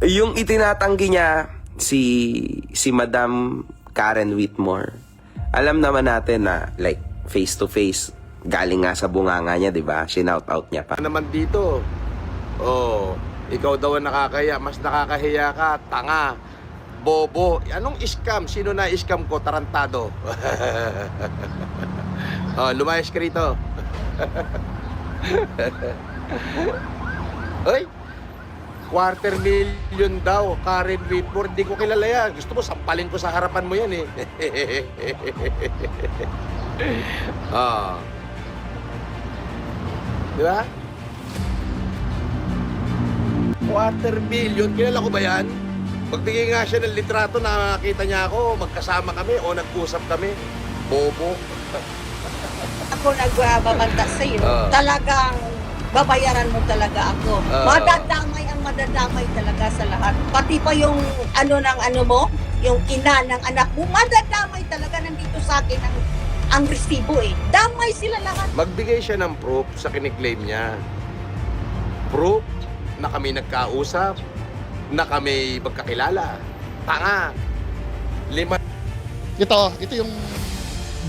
Yung itinatanggi niya si Madam Karen Whitmore, alam naman natin na like face to face, galing nga sa bunganga niya, 'di ba? Shinout out niya pa. Naman dito. Oh, ikaw daw ang nakakahiya, mas nakakahiya ka, tanga. Bobo. Anong scam? Sino na scam ko? Tarantado. Oh, lumayas ka rito. Ay, 250,000 daw, Karen Whitmore. Hindi ko kilala yan. Gusto mo, sampalin ko sa harapan mo yan eh. Ah. Di ba? 250,000, kilala ko ba yan? Magbigay nga siya ng litrato na nakita niya ako, magkasama kami o nag-usap kami. Bobo. Ako nagbabanta sa iyo, talagang babayaran mo talaga ako. Madadamay ang madadamay talaga sa lahat. Pati pa yung ano ng ano mo, yung ina ng anak mo, madadamay talaga. Nandito sa akin ang resibo eh. Damay sila lahat. Magbigay siya ng proof sa kiniklaim niya. Proof na kami nagkausap, na kami magkakilala. Tanga. Ito yung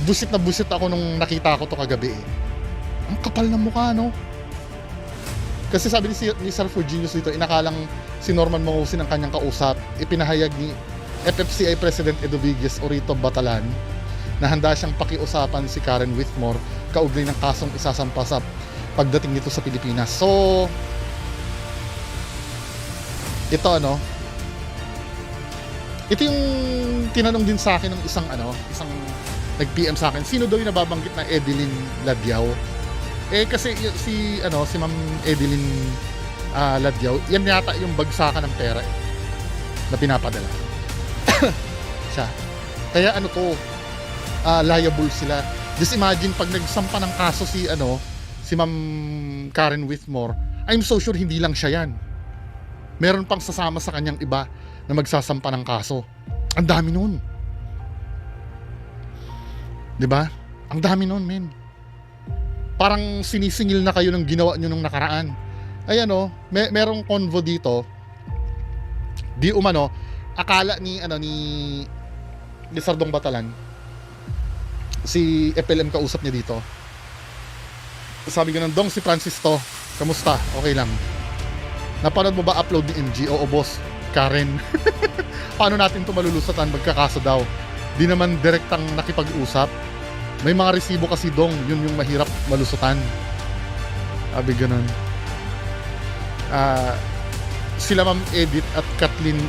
busit na busit ako nung nakita ko to kagabi eh. Ang kapal ng mukha, no? Kasi sabi ni Sir Fujinius dito, inakalang si Norman Mangusin ang kanyang kausap. Ipinahayag ni FFCI President Eduvigues Orito Batalan na handa siyang pakiusapan si Karen Whitmore kaugnay ng kasong isasampa sa pagdating nito sa Pilipinas. So, ito ito yung tinanong din sa akin ng isang nag-PM sa akin, sino daw yung nababanggit na Edeline Ladyaw? Eh kasi si Ma'am Edeline Ladyaw, yan yata yung bagsakan ng pera na pinapadala. Siya. Kaya liable sila. Just imagine pag nagsampa ng kaso si Ma'am Karen Whitmore, I'm so sure hindi lang siya yan. Meron pang sasama sa kanyang iba na magsasampa ng kaso. Ang dami nun. 'Di ba? Ang dami nun, men. Parang sinisingil na kayo ng ginawa nyo nung nakaraan. Ay merong convo dito. Di umano, akala ni Sardong Batalan, si FLM kausap niya dito. Sabi ganun, Dong, si Francis to, kamusta? Okay lang. Napanood mo ba upload ni MG? Oo, boss. Karen. Paano natin ito malulusatan? Magkakaso daw. Di naman direktang nakipag-usap. May mga resibo kasi, Dong. Yun yung mahirap malusutan. Sabi ganun. Sila Ma'am Edith at Kathleen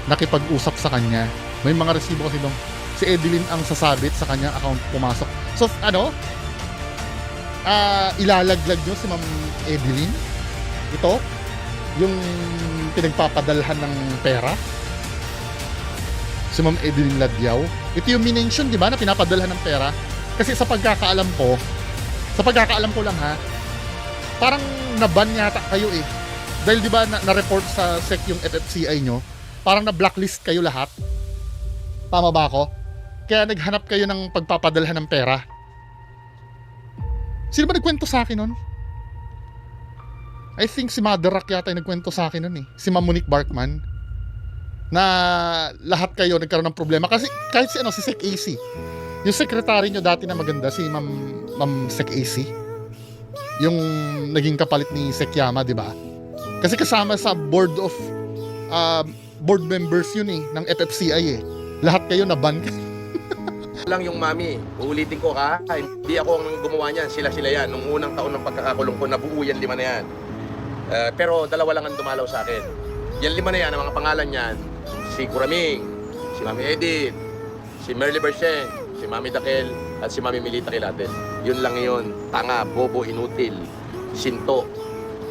nakipag-usap sa kanya. May mga resibo kasi, Dong. Si Edeline ang sasabit sa kanyang account pumasok. So, ilalaglag nyo si Ma'am Edeline? Ito? Yung pinagpapadalhan ng pera, si Ma'am Edeline Ladyaw. Ito yung minention, di ba, na pinapadalhan ng pera. Kasi sa pagkakaalam ko lang ha, parang naban yata kayo eh. Dahil di ba na-report sa SEC yung FFCI nyo, parang na-blacklist kayo lahat. Tama ba ako? Kaya naghanap kayo ng pagpapadalhan ng pera. Sino ba nagkwento sa akin nun? I think si Mother Rock yata yung nagkwento sa akin nun eh. Si Ma'am Monique Barkman. Na lahat kayo nagkaroon ng problema. Kasi kahit si Sec AC. Yung secretary nyo dati na maganda, si Ma'am Sec AC. Yung naging kapalit ni Sec Yama, di ba? Kasi kasama sa board members yun eh, ng FFCI eh. Lahat kayo na-ban. Lang yung mami, uulitin ko ka, hindi ako ang gumawa niyan, sila yan. Nung unang taon ng pagkakakulong ko, nabuo yan 5 na yan. Pero 2 lang ang dumalaw sa akin. Yan 5 na yan, ang mga pangalan niyan, si Kuraming, si Mami Edith, si Merly Bersheng, si Mami Dakel, at si Mami Milita Kilates. Yun lang yun, tanga, bobo, inutil, sinto.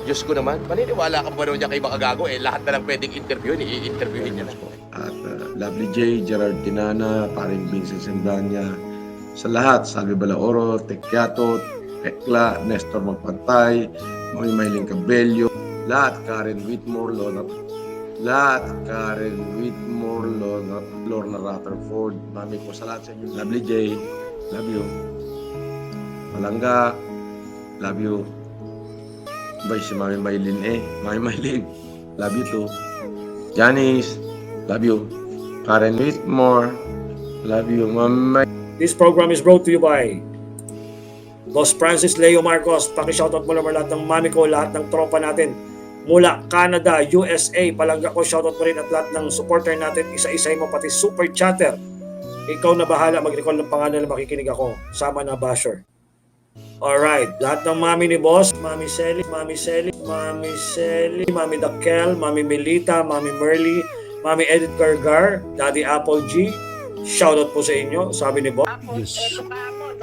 Diyos ko naman, paniniwala ka ba naman niya kay baka gago lahat na lang pwedeng interviewin, i-interviewin niya na. At Lovely J, Gerard Tinana, paring Vincent Sembrania, sa lahat, Salvi Balaoro, Tequiato, Tekla, Nestor Magpantay, Mami Maylin Cabello, lahat, Karen Whitmore, Lorna Rutherford, mami ko sa lahat sa inyo. Lovely J, love you. Malangga, love you. Bay si Mami Maylin Mami Maylin, love you too. Janice, love you. Karen Whitmore, love you. Ma'am This program is brought to you by Boss Francis Leo Marcos. Paki-shoutout mo naman lahat ng mami ko, lahat ng tropa natin mula Canada, USA, palangga ko, shoutout mo rin at lahat ng supporter natin, isa-isay mo pati super chatter. Ikaw na bahala mag-recall ng pangalan na makikinig ako. Sama na basher. Alright, lahat ng mami ni Boss, Mami Selly, Mami Dakel, Mami Melita, Mami Merly, Mami Edith Gargar, Daddy Apple G, shoutout po sa inyo, sabi ni Boss. Tapos, eto nga mo,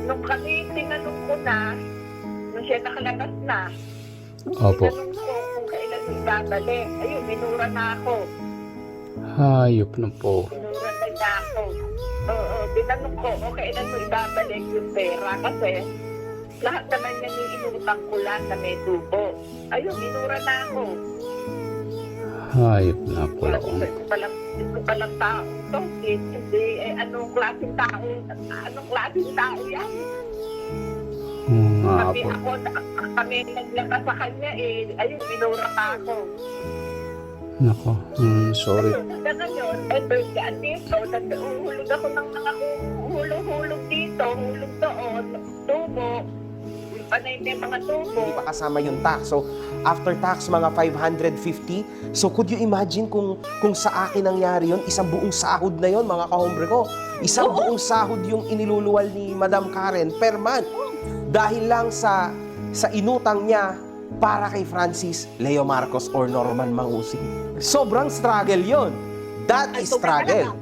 nung kami tinanong ko na, nung siya nakalabas na, Opo. tinanong ko kung kailan mo ibabalik. Ayun, minura na ako. Hayop na po. Minura na niya ako. Oo, tinanong ko kung kailan mo ibabalik yung pera kasi lahat naman yan yung inutang ko lang na may tubo. Ayun, minura na ako. Hayop na po ako. Gusto ko palang tao to. Hindi, anong klaseng tao yan? Nga Kami po. kami naglaka sa kanya ayun, minura pa ako. Nako, sorry. Hanggang ngayon, birthday dito, nag-uhulog ako ng mga hulog dito, hulog doon, tubo, panay may mga tubo. Hindi pa kasama yung tax. So, after tax, mga 550. So, could you imagine kung sa akin nangyari yun, isang buong sahod na yun, mga kahombre ko. Isang buong sahod yung iniluluwal ni Madam Karen per month. Dahil lang sa inutang niya para kay Francis Leo Marcos or Norman Mangusig. Sobrang struggle yon. That is struggle.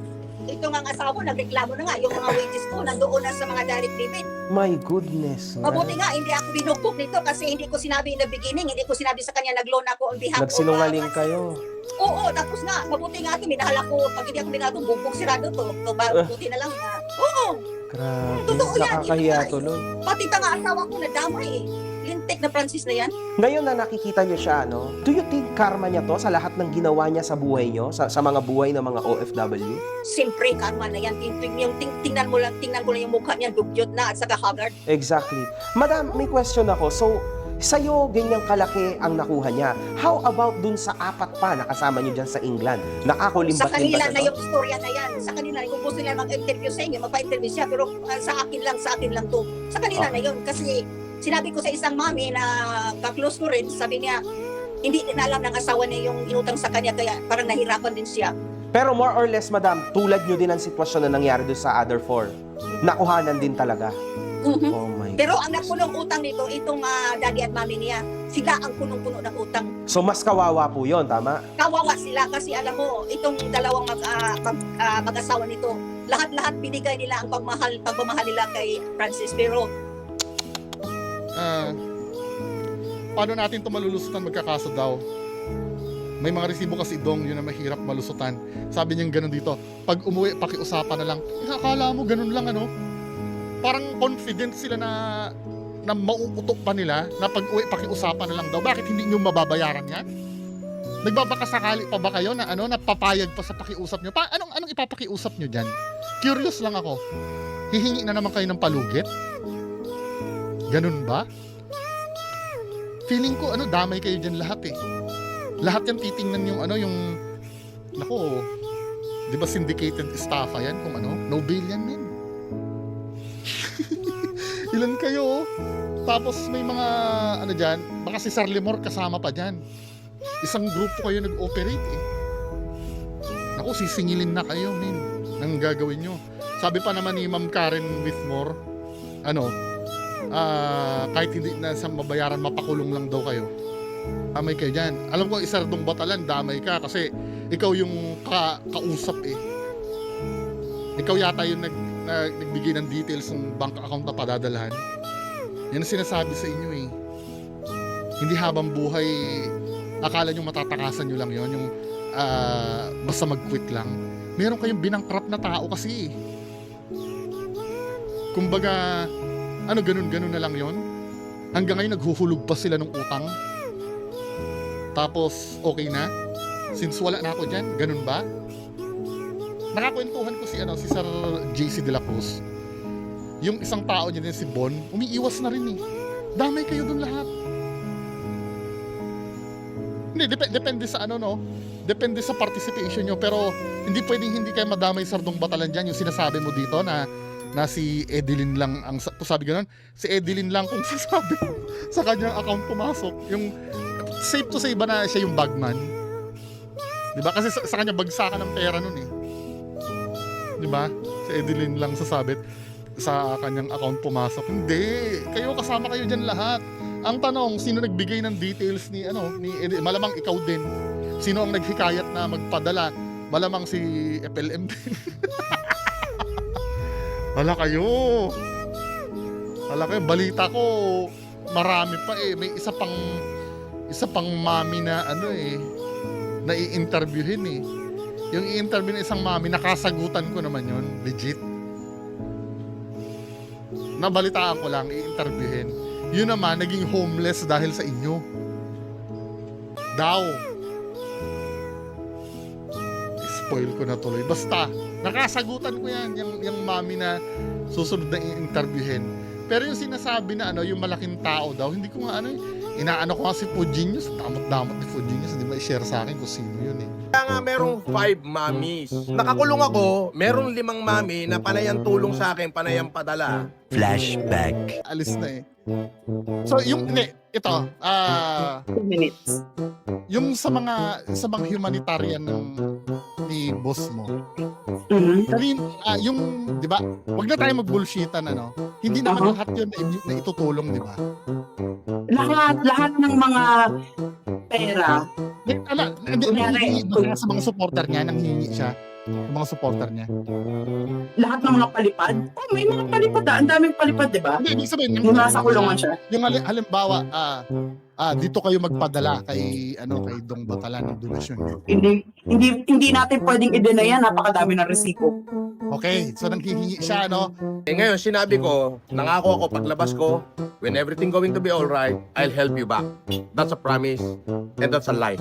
Ito nga ang asawa, nagreklamo na nga. Yung mga wages ko, nandoon na sa mga direct debit. My goodness. Mabuti nga, hindi ako binugbog nito kasi hindi ko sinabi in the beginning, hindi ko sinabi sa kanya nag-loan ako on behalf Nagsinungaling of... kayo. Oo, tapos nga, mabuti nga ito, minahal ako, pag hindi ako minahal ito, bugbog sirado to. Mabuti na lang na. Oo, Grabe. Totoo yan, Nakakahiya ito tuloy. pati tanga asawa ko nadamay eh. Lintik na Francis na yan. Ngayon na nakikita niyo siya, no? Do you think karma niya to sa lahat ng ginawa niya sa buhay niyo? Sa mga buhay ng mga OFW? Siyempre, karma na yan. Tingnan ko lang yung mukha niya, dugyot na at saka haggard. Exactly. Madam, may question ako. So, sa'yo, ganyang kalaki ang nakuha niya. How about dun sa apat pa na kasama niyo dyan sa England? Sa Nakakulimbat-limbat kanila na na to? yung istorya na yan. Sa kanila, kung gusto nila mag-interview sa inyo, magpa-interview siya. Pero sa akin lang to. Sa kanila na yun. Kasi sinabi ko sa isang mami na kaklose ko rin, sabi niya, hindi din alam ng asawa niya yung inutang sa kanya, kaya parang nahirapan din siya. Pero more or less, madam, tulad niyo din ang sitwasyon na nangyari doon sa other four. Nakuhanan din talaga. Mhm. Oh my. Pero ang napunong utang nito, itong daddy at mami niya, sila ang punong-puno ng utang. So, mas kawawa po yon, tama? Kawawa sila kasi alam mo, itong dalawang mag-asawa nito, lahat-lahat binigay nila ang pagmamahal nila kay Francis. Pero paano natin ito malulusutan magkakaso daw? May mga resibo kasi dong, yun na mahirap malusutan. Sabi niya ganun dito, pag umuwi, pakiusapan na lang. Akala mo ganun lang ano? Parang confident sila na mauutok pa nila na pag uwi, pakiusapan na lang daw. Bakit hindi nyo mababayaran yan? Nagbabakasakali pa ba kayo na napapayag pa sa pakiusap nyo? Anong ipapakiusap nyo dyan? Curious lang ako. Hihingi na naman kayo ng palugit? Ganun ba? Feeling ko damay kayo dyan lahat eh. Lahat yan titingnan yung nako, di ba syndicated estafa yan kung no bail yan men. Ilan kayo? Tapos may mga dyan, baka si Sir Limor kasama pa dyan. Isang grupo kayo nag-operate eh. Naku, sisingilin na kayo men ng gagawin nyo. Sabi pa naman ni Ma'am Karen Whitmore, kahit hindi na sa mabayaran, mapakulong lang daw kayo. Damay kayo dyan. Alam ko, isa dong batalan, damay ka kasi ikaw yung kausap eh. Ikaw yata yung nagbigay ng details ng bank account na padadalhan. Yan ang sinasabi sa inyo eh. Hindi habang buhay, akala nyo matatakasan nyo lang yon yung basta mag-quit lang. Meron kayong binangkrap na tao kasi eh. Kumbaga, ganun-ganun na lang yon. Hanggang ngayon naghuhulog pa sila ng utang. Tapos okay na. Since wala na ako dyan, ganun ba? Nakakwentuhan ko si Sir JC De La Cruz. Yung isang tao niya din, si Bon, umiiwas na rin eh. Damay kayo dun lahat. Hindi, depende sa ano, no? Depende sa participation nyo. Pero hindi pwedeng hindi kayo madamay sa Ardong Batalan dyan. Yung sinasabi mo dito na si Edeline lang ang sabi ganun, si Edeline lang kung sasabi sa kanyang account pumasok. Yung safe to say ba na siya yung bagman? 'Di ba? Kasi sa kanya bagsakan ng pera nun eh. 'Di ba? Si Edeline lang sasabit sa kanyang account pumasok. Hindi, kayo kasama kayo diyan lahat. Ang tanong, sino nagbigay ng details ni Edeline? Malamang ikaw din. Sino ang naghikayat na magpadala? Malamang si FLM din. Wala kayo, balita ko, marami pa eh. May isa pang mami na na i-interviewin eh. Yung i-interview ng isang mami, nakasagutan ko naman yun, legit. Nabalitaan ko lang, i-interviewin. Yun naman, naging homeless dahil sa inyo. Daw. Spoil ko na tuloy. Basta, nakasagutan ko yan, yung mami na susunod na i-interviewin. Pero yung sinasabi na yung malaking tao daw, hindi ko nga inaano ko nga si Fujinius, damot-damot ni Fujinius, hindi ba i-share sa akin kung sino yun eh. Kaya nga merong 5 mommies. Nakakulong ako, merong 5 mami na panayang tulong sa akin, panayang padala. Flashback. Alis na eh. So yung, ito, 2 minutes. yung sa mga humanitarian ni boss mo, yung, di ba, wag na tayo mag-bullshitan, hindi naman lahat yun na itutulong, di ba? Lahat ng mga pera. Hindi sa mga supporter niya, nanghihingi siya. Yung mga supporter niya. Lahat ng mga palipad. Oh, may mga palipad. Ang daming palipad, di ba? Hindi, ibig sabihin, Yung nasa kulungan siya. yung halimbawa, dito kayo magpadala kay Dong Batalan ng donasyon. Hindi natin pwedeng i-deny yan. Napakadami ng resibo. Okay, so nanghihingi siya, Ngayon, sinabi ko, nangako ako paglabas ko, when everything going to be alright, I'll help you back. That's a promise, and that's a lie.